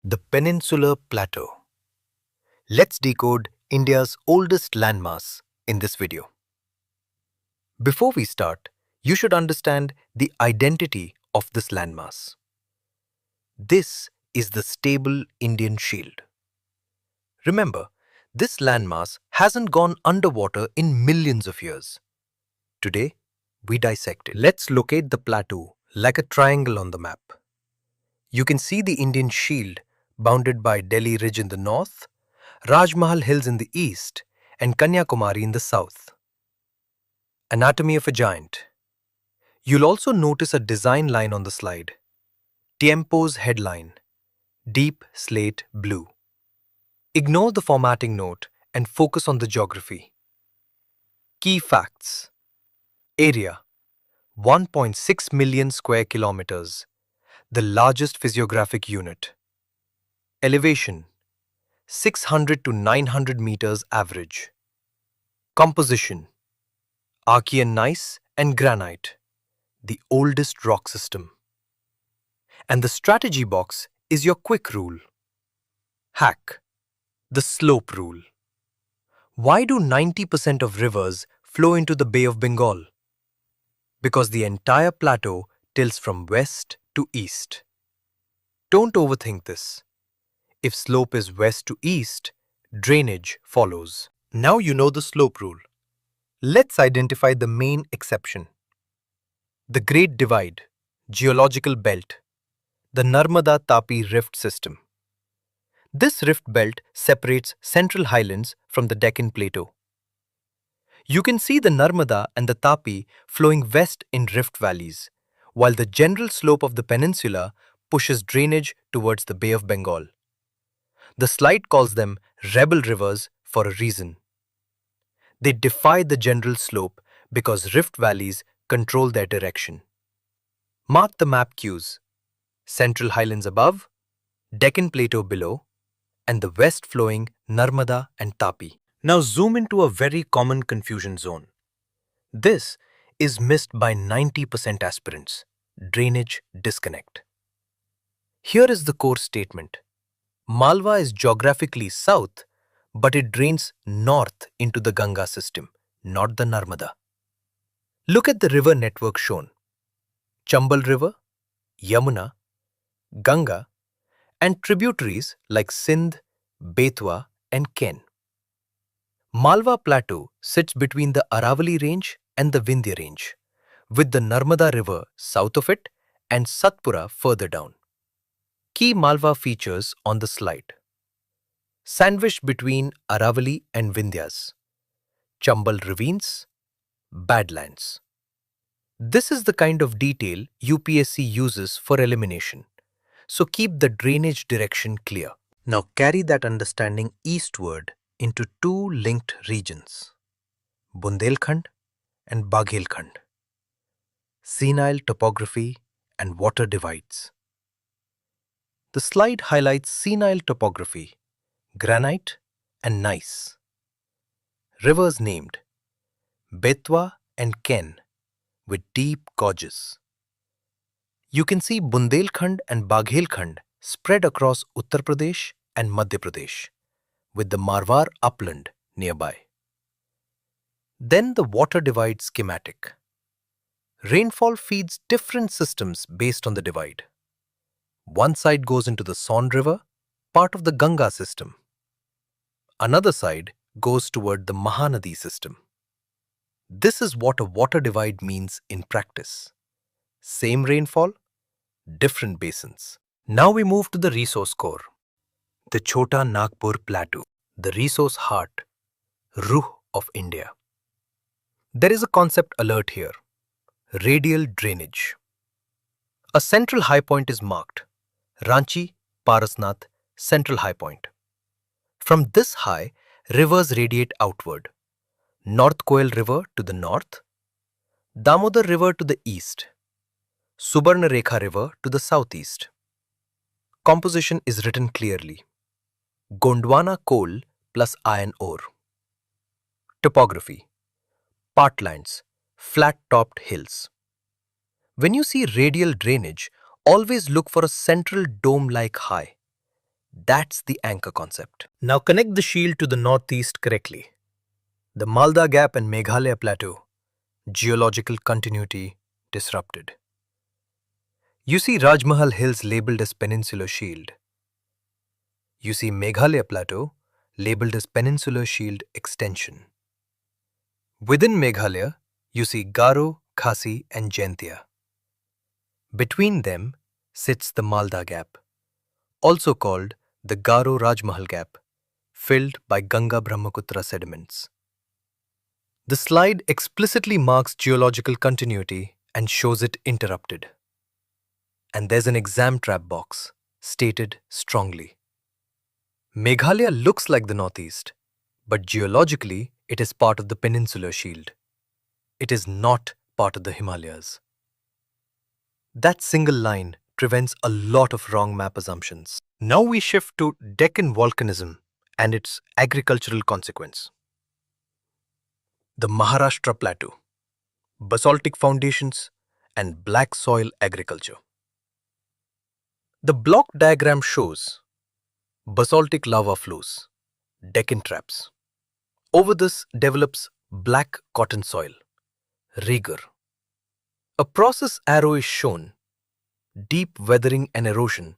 The Peninsular Plateau. Let's decode India's oldest landmass in this video. Before we start, you should understand the identity of this landmass. This is the stable Indian Shield. Remember, this landmass hasn't gone underwater in millions of years. Today, we dissect it. Let's locate the plateau like a triangle on the map. You can see the Indian Shield bounded by Delhi Ridge in the north, Rajmahal Hills in the east, and Kanyakumari in the south. Anatomy of a giant. You'll also notice a design line on the slide. Tiempo's headline, deep slate blue. Ignore the formatting note and focus on the geography. Key facts. Area, 1.6 million square kilometers, the largest physiographic unit. Elevation, 600 to 900 meters average. Composition, Archean gneiss and granite, the oldest rock system. And the strategy box is your quick rule. Hack, the slope rule. Why do 90% of rivers flow into the Bay of Bengal? Because the entire plateau tilts from west to east. Don't overthink this. If slope is west to east, drainage follows. Now you know the slope rule. Let's identify the main exception. The Great Divide, geological belt, the Narmada-Tapi rift system. This rift belt separates central highlands from the Deccan Plateau. You can see the Narmada and the Tapi flowing west in rift valleys, while the general slope of the peninsula pushes drainage towards the Bay of Bengal. The slide calls them rebel rivers for a reason. They defy the general slope because rift valleys control their direction. Mark the map cues: Central Highlands above, Deccan Plateau below, and the west-flowing Narmada and Tapi. Now zoom into a very common confusion zone. This is missed by 90% aspirants: drainage disconnect. Here is the core statement. Malwa is geographically south, but it drains north into the Ganga system, not the Narmada. Look at the river network shown. Chambal River, Yamuna, Ganga, and tributaries like Sindh, Betwa, and Ken. Malwa Plateau sits between the Aravalli Range and the Vindhya Range, with the Narmada River south of it and Satpura further down. Key Malwa features on the slide. Sandwiched between Aravalli and Vindhyas, Chambal ravines, badlands. This is the kind of detail UPSC uses for elimination, so keep the drainage direction clear. Now carry that understanding eastward into two linked regions, Bundelkhand and Baghelkhand. Senile topography and water divides. The slide highlights senile topography, granite and gneiss. Rivers named Betwa and Ken with deep gorges. You can see Bundelkhand and Baghelkhand spread across Uttar Pradesh and Madhya Pradesh, with the Marwar upland nearby. Then the water divide schematic. Rainfall feeds different systems based on the divide. One side goes into the Son River, part of the Ganga system. Another side goes toward the Mahanadi system. This is what a water divide means in practice. Same rainfall, different basins. Now we move to the resource core. The Chota Nagpur Plateau, the resource heart, Ruh of India. There is a concept alert here: radial drainage. A central high point is marked, Ranchi, Parasnath, Central High Point. From this high, rivers radiate outward. North Koel River to the north, Damodar River to the east, Subarnarekha River to the southeast. Composition is written clearly: Gondwana coal plus iron ore. Topography: Parklands, flat-topped hills. When you see radial drainage, always look for a central dome-like high. That's the anchor concept. Now connect the shield to the northeast correctly. The Malda Gap and Meghalaya Plateau, geological continuity disrupted. You see Rajmahal Hills labeled as Peninsular Shield. You see Meghalaya Plateau labeled as Peninsular Shield Extension. Within Meghalaya, you see Garo, Khasi and Jaintia. Between them sits the Malda Gap, also called the Garo Rajmahal Gap, filled by Ganga Brahmaputra sediments. The slide explicitly marks geological continuity and shows it interrupted. And there's an exam trap box, stated strongly. Meghalaya looks like the northeast, but geologically it is part of the Peninsular Shield. It is not part of the Himalayas. That single line prevents a lot of wrong map assumptions. Now we shift to Deccan volcanism and its agricultural consequence. The Maharashtra Plateau, basaltic foundations and black soil agriculture. The block diagram shows basaltic lava flows, Deccan traps. Over this develops black cotton soil, rigor. A process arrow is shown, deep weathering and erosion,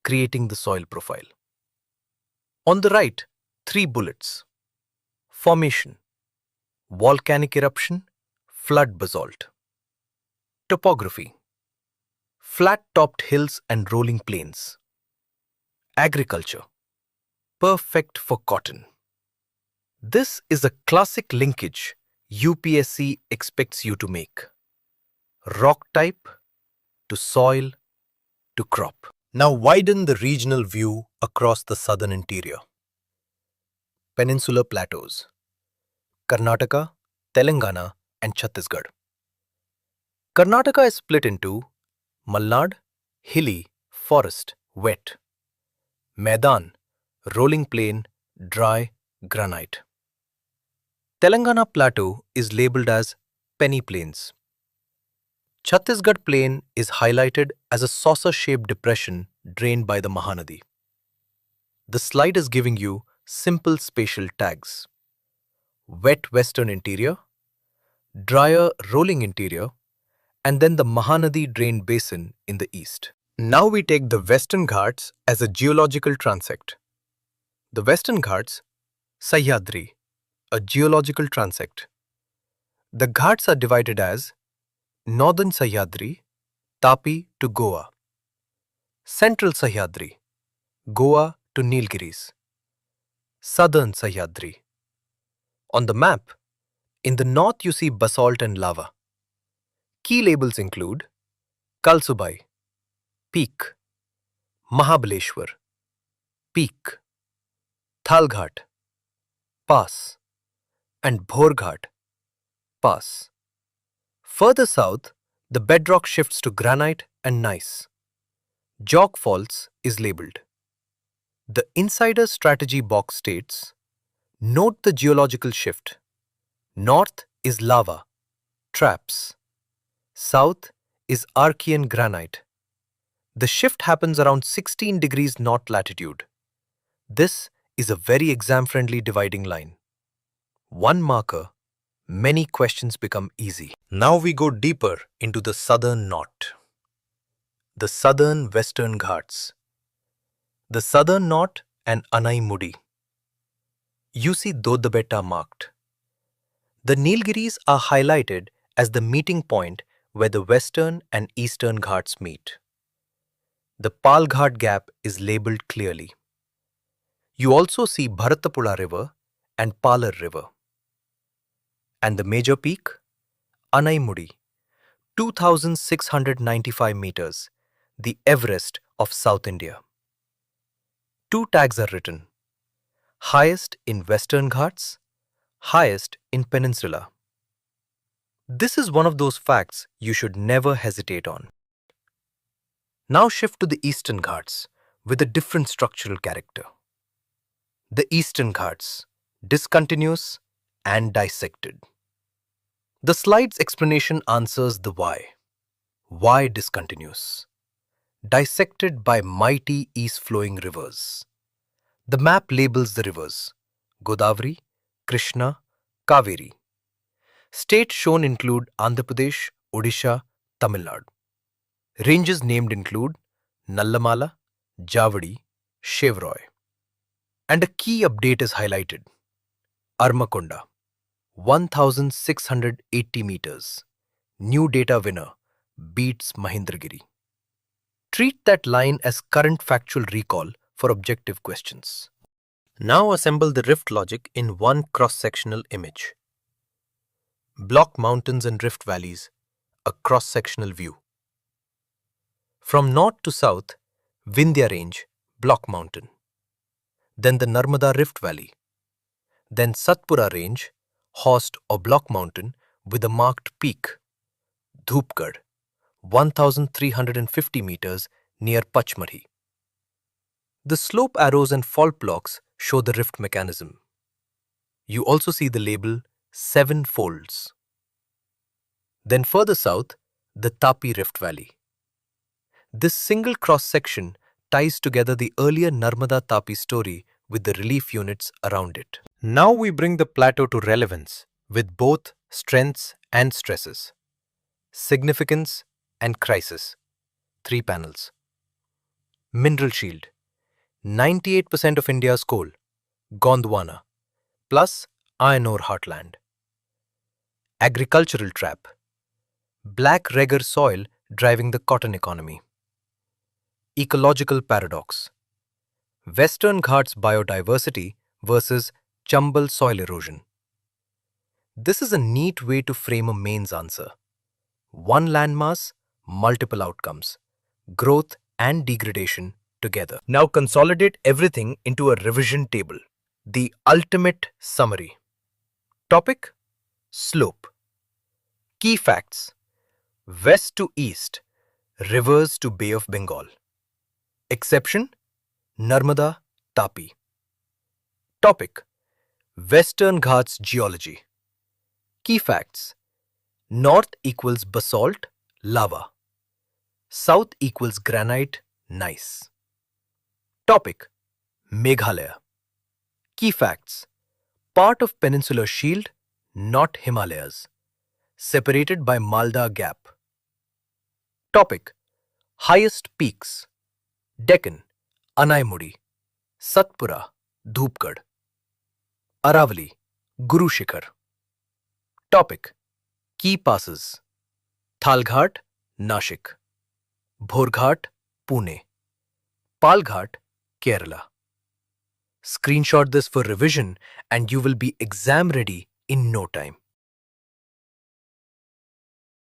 creating the soil profile. On the right, 3 bullets. Formation, volcanic eruption, flood basalt. Topography, flat-topped hills and rolling plains. Agriculture, perfect for cotton. This is a classic linkage UPSC expects you to make. Rock type to soil to crop. Now widen the regional view across the southern interior. Peninsular Plateaus, Karnataka, Telangana and Chhattisgarh. Karnataka is split into Malnad, hilly, forest, wet. Maidan, rolling plain, dry, granite. Telangana Plateau is labelled as Penny Plains. Chhattisgarh Plain is highlighted as a saucer-shaped depression drained by the Mahanadi. The slide is giving you simple spatial tags. Wet western interior, drier rolling interior, and then the Mahanadi drain basin in the east. Now we take the Western Ghats as a geological transect. The Western Ghats, Sahyadri, a geological transect. The Ghats are divided as Northern Sahyadri, Tapi to Goa. Central Sahyadri, Goa to Nilgiris. Southern Sahyadri. On the map, in the north you see basalt and lava. Key labels include Kalsubai, Peak, Mahabaleshwar, Peak, Thalghat, Pass, and Bhorghat, Pass. Further south, the bedrock shifts to granite and gneiss. Jog Faults is labelled. The insider strategy box states, note the geological shift. North is lava, traps. South is Archean granite. The shift happens around 16 degrees north latitude. This is a very exam-friendly dividing line. One marker, many questions become easy. Now we go deeper into the southern knot. The southern Western Ghats. The southern knot and Anai Mudi. You see Dodabetta marked. The Nilgiris are highlighted as the meeting point where the Western and Eastern Ghats meet. The Palghat Gap is labelled clearly. You also see Bharatapuzha River and Palar River. And the major peak? Anaimudi, 2,695 meters, the Everest of South India. 2 tags are written. Highest in Western Ghats, highest in Peninsula. This is one of those facts you should never hesitate on. Now shift to the Eastern Ghats with a different structural character. The Eastern Ghats, discontinuous and dissected. The slide's explanation answers the why. Why discontinuous? Dissected by mighty east-flowing rivers. The map labels the rivers Godavari, Krishna, Kaveri. States shown include Andhra Pradesh, Odisha, Tamil Nadu. Ranges named include Nallamala, Javadi, Chevroy. And a key update is highlighted. Armakonda, 1680 meters. New data winner beats Mahendragiri. Treat that line as current factual recall for objective questions. Now assemble the rift logic in one cross-sectional image. Block mountains and rift valleys, a cross-sectional view. From north to south, Vindhya Range, Block Mountain. Then the Narmada Rift Valley. Then Satpura Range, horsed or Block Mountain with a marked peak. Dhupgarh, 1350 meters near Pachmarhi. The slope arrows and fault blocks show the rift mechanism. You also see the label 7 folds. Then further south, the Tapi Rift Valley. This single cross-section ties together the earlier Narmada Tapi story with the relief units around it. Now we bring the plateau to relevance with both strengths and stresses. Significance and crisis. 3 panels. Mineral shield. 98% of India's coal, Gondwana, plus iron ore heartland. Agricultural trap. Black regur soil driving the cotton economy. Ecological paradox. Western Ghats biodiversity versus Chambal soil erosion. This is a neat way to frame a mains answer. One landmass, multiple outcomes. Growth and degradation together. Now consolidate everything into a revision table. The ultimate summary. Topic: slope. Key facts: west to east, rivers to Bay of Bengal. Exception: Narmada, Tapi. Topic: Western Ghats geology. Key facts: north equals basalt, lava. South equals granite, gneiss. Topic: Meghalaya. Key facts: part of Peninsular Shield, not Himalayas. Separated by Malda Gap. Topic: highest peaks: Deccan, Anaimudi, Satpura, Dhupgarh. Aravali, Guru Shikhar. Topic: key passes: Thalghat, Nashik. Bhorghat, Pune. Palghat, Kerala. Screenshot this for revision and you will be exam ready in no time.